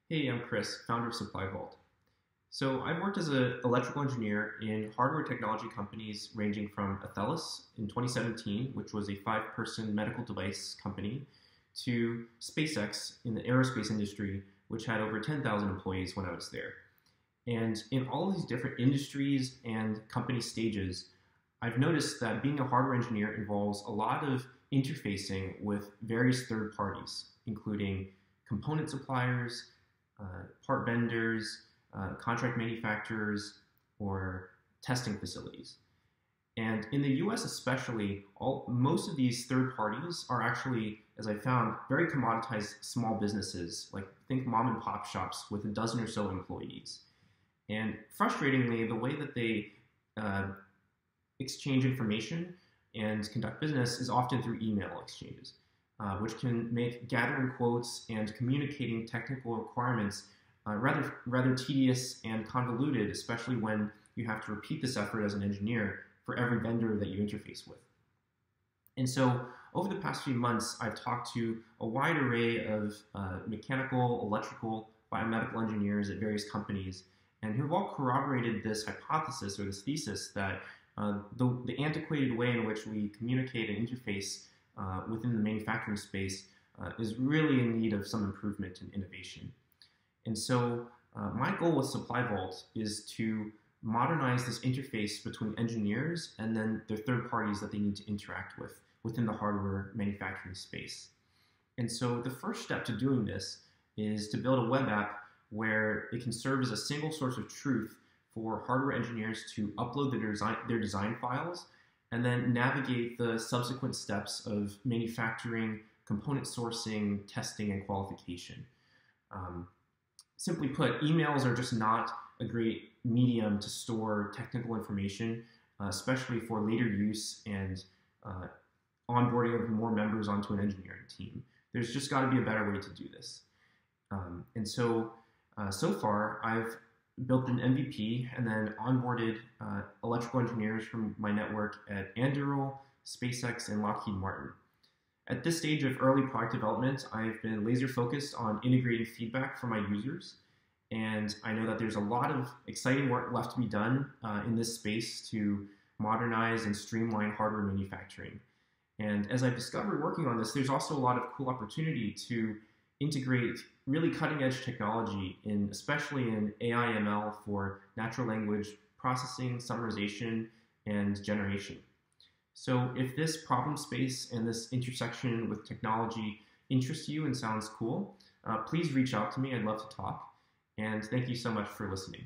Hey, I'm Chris, founder of supplyvault. So I've worked as an electrical engineer in hardware technology companies ranging from Athellis in 2017, which was a five-person medical device company, to SpaceX in the aerospace industry, which had over 10,000 employees when I was there. And in all of these different industries and company stages, I've noticed that being a hardware engineer involves a lot of interfacing with various third parties, including component suppliers, part vendors, contract manufacturers, or testing facilities. And in the US especially, most of these third parties are actually, as I found, very commoditized small businesses, like think mom and pop shops with a dozen or so employees. And frustratingly, the way that they uh, exchange information and conduct business is often through email exchanges, which can make gathering quotes and communicating technical requirements rather tedious and convoluted, especially when you have to repeat this effort as an engineer for every vendor that you interface with. And so over the past few months, I've talked to a wide array of mechanical, electrical, biomedical engineers at various companies, and who have all corroborated this hypothesis or this thesis that the antiquated way in which we communicate and interface within the manufacturing space is really in need of some improvement and innovation. And so my goal with supplyvault is to modernize this interface between engineers and then the third parties that they need to interact with within the hardware manufacturing space. And so the first step to doing this is to build a web app where it can serve as a single source of truth for hardware engineers to upload their design files and then navigate the subsequent steps of manufacturing, component sourcing, testing, and qualification. Simply put, emails are just not a great medium to store technical information, especially for later use and onboarding of more members onto an engineering team. There's just got to be a better way to do this. So far, I've built an MVP and then onboarded electrical engineers from my network at Anduril, SpaceX, and Lockheed Martin. At this stage of early product development, I've been laser focused on integrating feedback from my users, and I know that there's a lot of exciting work left to be done in this space to modernize and streamline hardware manufacturing. And as I've discovered working on this, there's also a lot of cool opportunity to integrate really cutting-edge technology, especially in AI ML for natural language processing, summarization, and generation. So if this problem space and this intersection with technology interests you and sounds cool, please reach out to me. I'd love to talk. And thank you so much for listening.